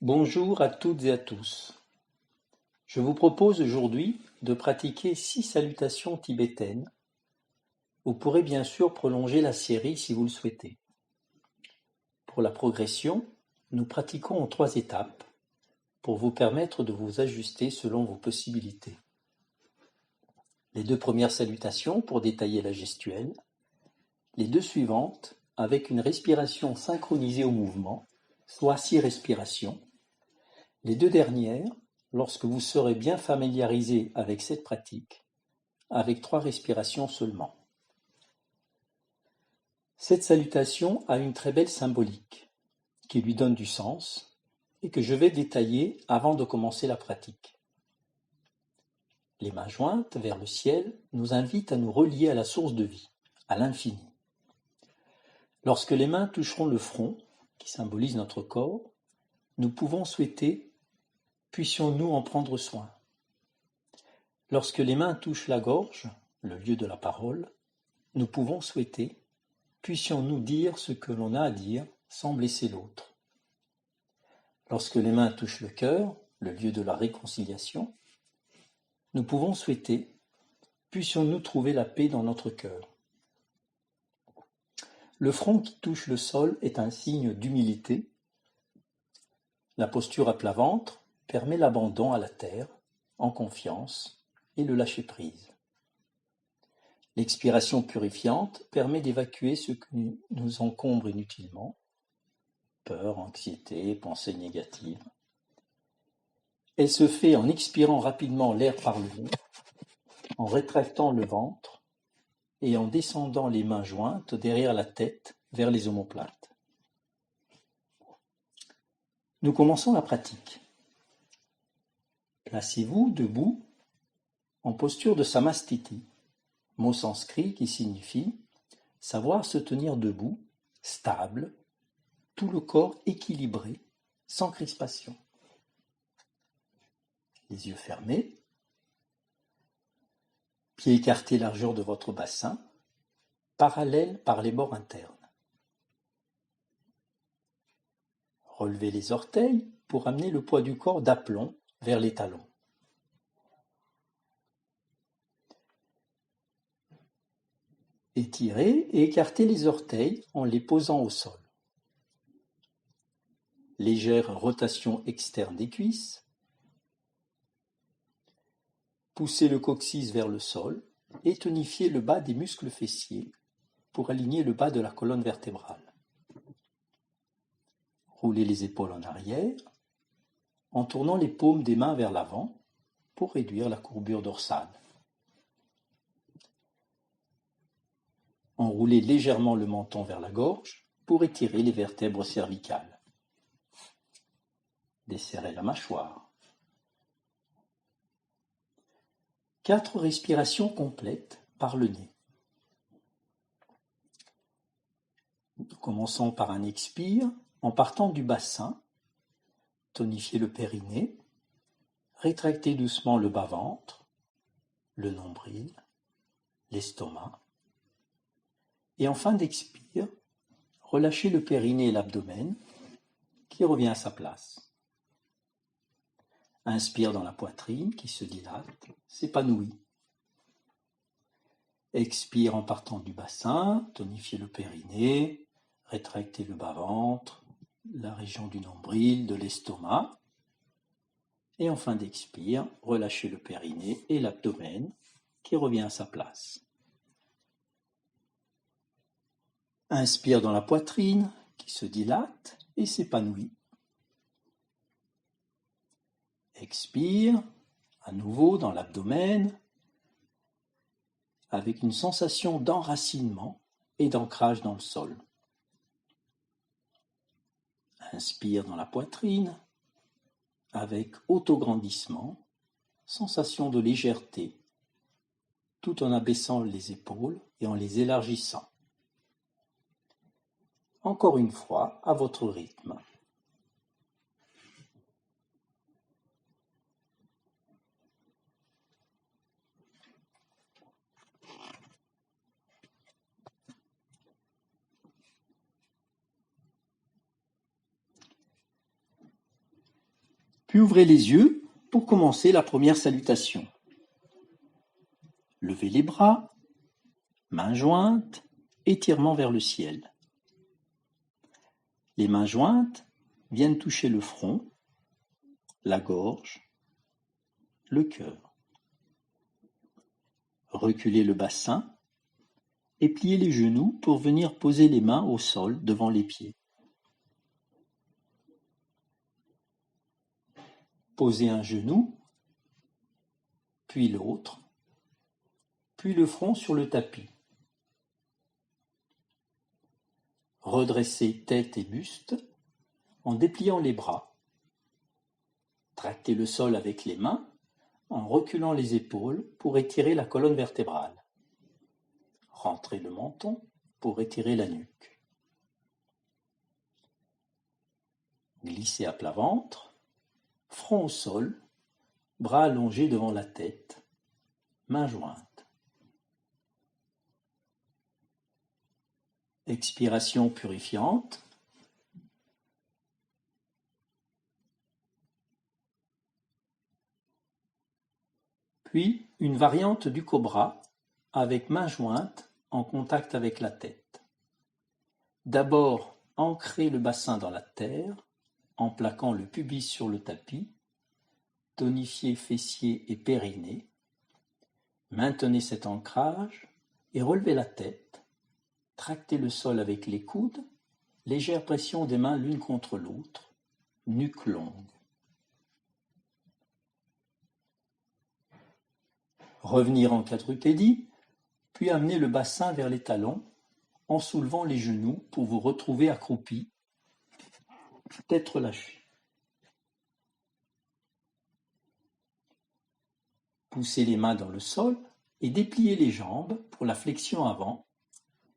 Bonjour à toutes et à tous. Je vous propose aujourd'hui de pratiquer 6 salutations tibétaines. Vous pourrez bien sûr prolonger la série si vous le souhaitez. Pour la progression, nous pratiquons en 3 étapes pour vous permettre de vous ajuster selon vos possibilités. Les 2 premières salutations pour détailler la gestuelle, les 2 suivantes avec une respiration synchronisée au mouvement, soit 6 respirations. Les 2 dernières, lorsque vous serez bien familiarisé avec cette pratique, avec 3 respirations seulement. Cette salutation a une très belle symbolique, qui lui donne du sens, et que je vais détailler avant de commencer la pratique. Les mains jointes vers le ciel nous invitent à nous relier à la source de vie, à l'infini. Lorsque les mains toucheront le front, qui symbolise notre corps, nous pouvons souhaiter « puissions-nous en prendre soin ». Lorsque les mains touchent la gorge, le lieu de la parole, nous pouvons souhaiter « puissions-nous dire ce que l'on a à dire sans blesser l'autre ». Lorsque les mains touchent le cœur, le lieu de la réconciliation, nous pouvons souhaiter « puissions-nous trouver la paix dans notre cœur ». Le front qui touche le sol est un signe d'humilité. La posture à plat ventre permet l'abandon à la terre, en confiance, et le lâcher-prise. L'expiration purifiante permet d'évacuer ce qui nous encombre inutilement, peur, anxiété, pensées négatives. Elle se fait en expirant rapidement l'air par le nez, en rétractant le ventre et en descendant les mains jointes derrière la tête vers les omoplates. Nous commençons la pratique. Placez-vous debout en posture de samastiti, mot sanskrit qui signifie savoir se tenir debout, stable, tout le corps équilibré, sans crispation. Les yeux fermés, pieds écartés largeur de votre bassin, parallèles par les bords internes. Relevez les orteils pour amener le poids du corps d'aplomb vers les talons. Étirez et écartez les orteils en les posant au sol. Légère rotation externe des cuisses. Poussez le coccyx vers le sol et tonifiez le bas des muscles fessiers pour aligner le bas de la colonne vertébrale. Roulez les épaules en arrière en tournant les paumes des mains vers l'avant pour réduire la courbure dorsale. Enroulez légèrement le menton vers la gorge pour étirer les vertèbres cervicales. Desserrez la mâchoire. 4 respirations complètes par le nez. Nous commençons par un expire en partant du bassin. Tonifiez le périnée. Rétractez doucement le bas-ventre, le nombril, l'estomac. Et en fin d'expire, relâchez le périnée et l'abdomen qui revient à sa place. Inspire dans la poitrine qui se dilate, s'épanouit. Expire en partant du bassin, tonifiez le périnée, rétractez le bas-ventre, la région du nombril, de l'estomac. Et en fin d'expire, relâchez le périnée et l'abdomen qui revient à sa place. Inspire dans la poitrine qui se dilate et s'épanouit. Expire à nouveau dans l'abdomen avec une sensation d'enracinement et d'ancrage dans le sol. Inspire dans la poitrine avec autograndissement, sensation de légèreté, tout en abaissant les épaules et en les élargissant. Encore une fois, à votre rythme. Puis ouvrez les yeux pour commencer la première salutation. Levez les bras, mains jointes, étirement vers le ciel. Les mains jointes viennent toucher le front, la gorge, le cœur. Reculez le bassin et pliez les genoux pour venir poser les mains au sol devant les pieds. Posez un genou, puis l'autre, puis le front sur le tapis. Redressez tête et buste en dépliant les bras. Tractez le sol avec les mains en reculant les épaules pour étirer la colonne vertébrale. Rentrez le menton pour étirer la nuque. Glissez à plat ventre, front au sol, bras allongés devant la tête, mains jointes. Expiration purifiante. Puis une variante du cobra avec mains jointes en contact avec la tête. D'abord, ancrez le bassin dans la terre en plaquant le pubis sur le tapis. Tonifiez fessiers et périnée. Maintenez cet ancrage et relevez la tête. Tractez le sol avec les coudes. Légère pression des mains l'une contre l'autre. Nuque longue. Revenir en quadrupédie, puis amener le bassin vers les talons en soulevant les genoux pour vous retrouver accroupi, tête relâchée. Poussez les mains dans le sol et dépliez les jambes pour la flexion avant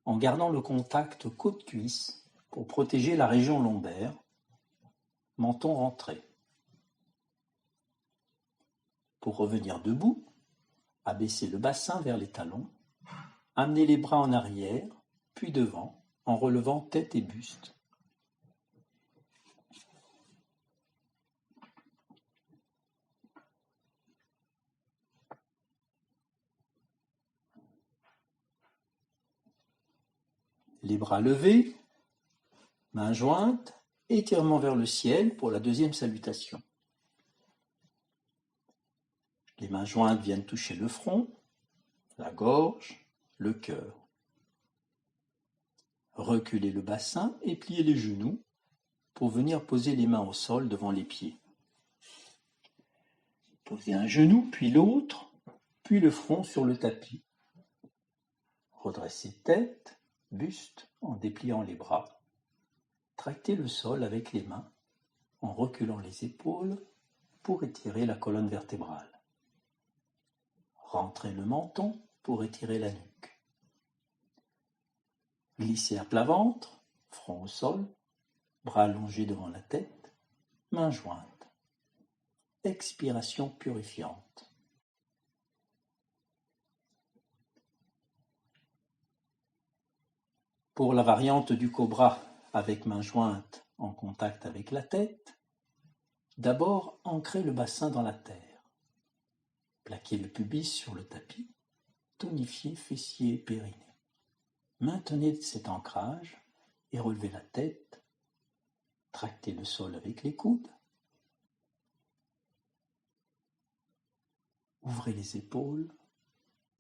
en gardant le contact côte-cuisse pour protéger la région lombaire, menton rentré. Pour revenir debout, abaissez le bassin vers les talons, amenez les bras en arrière, puis devant, en relevant tête et buste. Les bras levés, mains jointes, étirement vers le ciel pour la deuxième salutation. Les mains jointes viennent toucher le front, la gorge, le cœur. Reculez le bassin et pliez les genoux pour venir poser les mains au sol devant les pieds. Posez un genou, puis l'autre, puis le front sur le tapis. Redressez tête, buste en dépliant les bras. Tractez le sol avec les mains en reculant les épaules pour étirer la colonne vertébrale. Rentrez le menton pour étirer la nuque. Glissez à plat ventre, front au sol, bras allongés devant la tête, mains jointes. Expiration purifiante. Pour la variante du cobra avec mains jointes en contact avec la tête, d'abord ancrez le bassin dans la terre. Plaquez le pubis sur le tapis, tonifiez fessiers et périnée. Maintenez cet ancrage et relevez la tête. Tractez le sol avec les coudes. Ouvrez les épaules.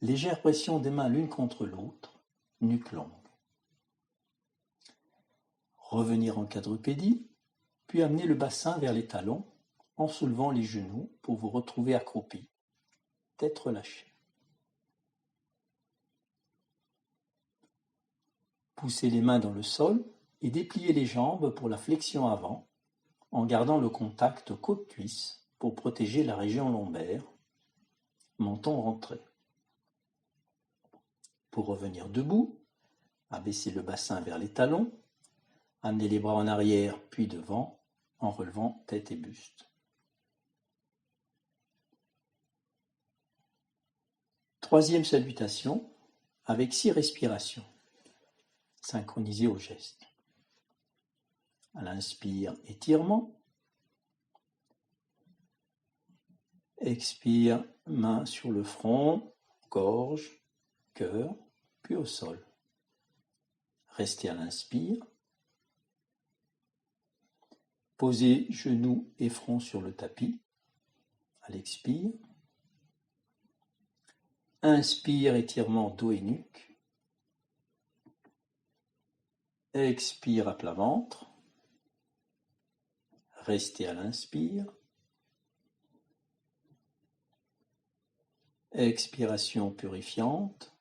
Légère pression des mains l'une contre l'autre, nuque longue. Revenir en quadrupédie, puis amener le bassin vers les talons en soulevant les genoux pour vous retrouver accroupi, tête relâchée. Poussez les mains dans le sol et dépliez les jambes pour la flexion avant en gardant le contact côte-cuisse pour protéger la région lombaire, menton rentré. Pour revenir debout, abaissez le bassin vers les talons, amenez les bras en arrière puis devant en relevant tête et buste. Troisième salutation avec 6 respirations, synchronisées au geste. À l'inspire, étirement. Expire, main sur le front, gorge, cœur, puis au sol. Restez à l'inspire. Posez genoux et front sur le tapis. À l'expire. Inspire, étirement dos et nuque. Expire à plat ventre. Restez à l'inspire. Expiration purifiante.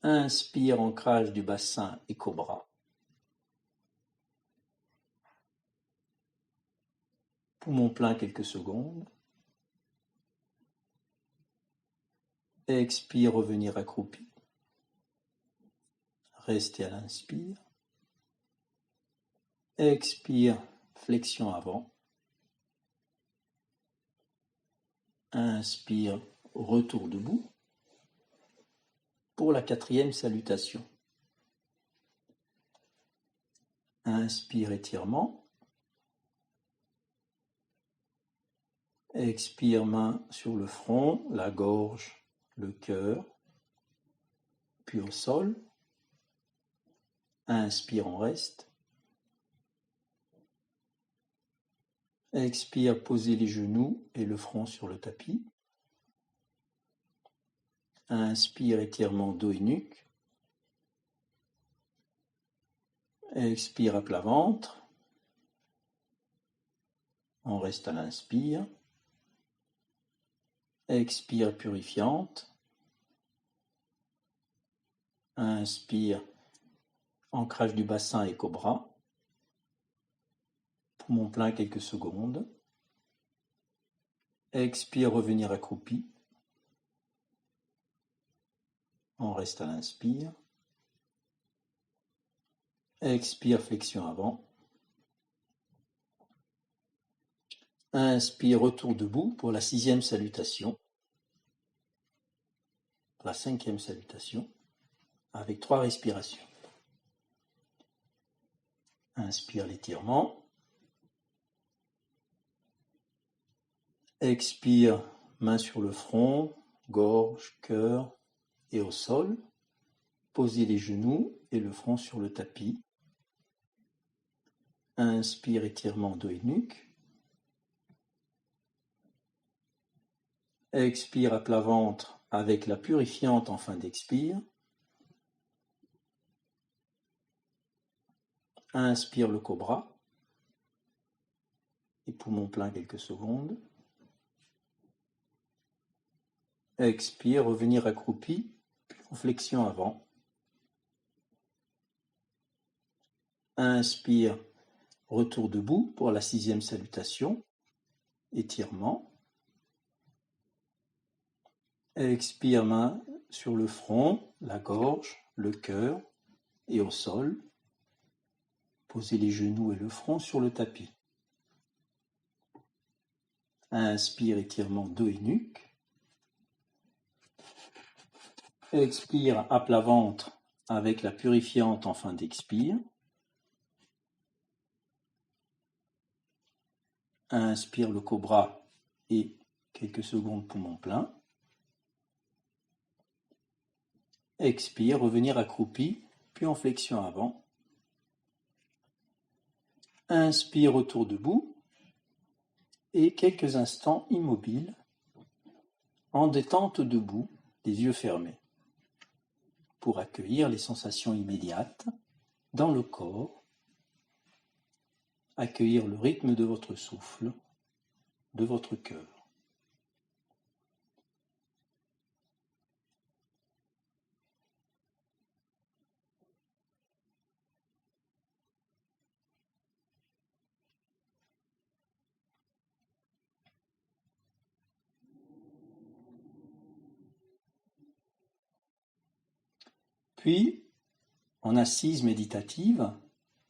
Inspire, ancrage du bassin et cobra. Poumon plein quelques secondes. Expire, revenir accroupi. Restez à l'inspire. Expire, flexion avant. Inspire, retour debout. Pour la 4e salutation. Inspire, étirement. Expire, main sur le front, la gorge, le cœur, puis au sol. Inspire, on reste. Expire, posez les genoux et le front sur le tapis. Inspire, étirement dos et nuque. Expire à plat ventre. On reste à l'inspire. Expire, purifiante. Inspire, ancrage du bassin et cobra. Poumon plein quelques secondes. Expire, revenir accroupi. On reste à l'inspire. Expire, flexion avant. Inspire, retour debout pour la 6e salutation. La 5e salutation, avec 3 respirations. Inspire l'étirement. Expire, main sur le front, gorge, cœur et au sol. Posez les genoux et le front sur le tapis. Inspire, étirement dos et nuque. Expire à plat ventre avec la purifiante en fin d'expire. Inspire le cobra. Et poumon plein quelques secondes. Expire, revenir accroupi, puis en flexion avant. Inspire, retour debout pour la 6e salutation. Étirement. Expire, main sur le front, la gorge, le cœur et au sol. Posez les genoux et le front sur le tapis. Inspire, étirement dos et nuque. Expire à plat ventre avec la purifiante en fin d'expire. Inspire le cobra et quelques secondes poumon plein. Expire, revenir accroupi, puis en flexion avant. Inspire, retour debout et quelques instants immobile en détente debout, les yeux fermés, pour accueillir les sensations immédiates dans le corps, accueillir le rythme de votre souffle, de votre cœur. Puis, en assise méditative,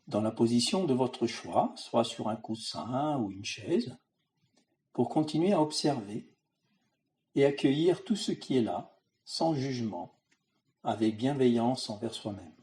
dans la position de votre choix, soit sur un coussin ou une chaise, pour continuer à observer et accueillir tout ce qui est là, sans jugement, avec bienveillance envers soi-même.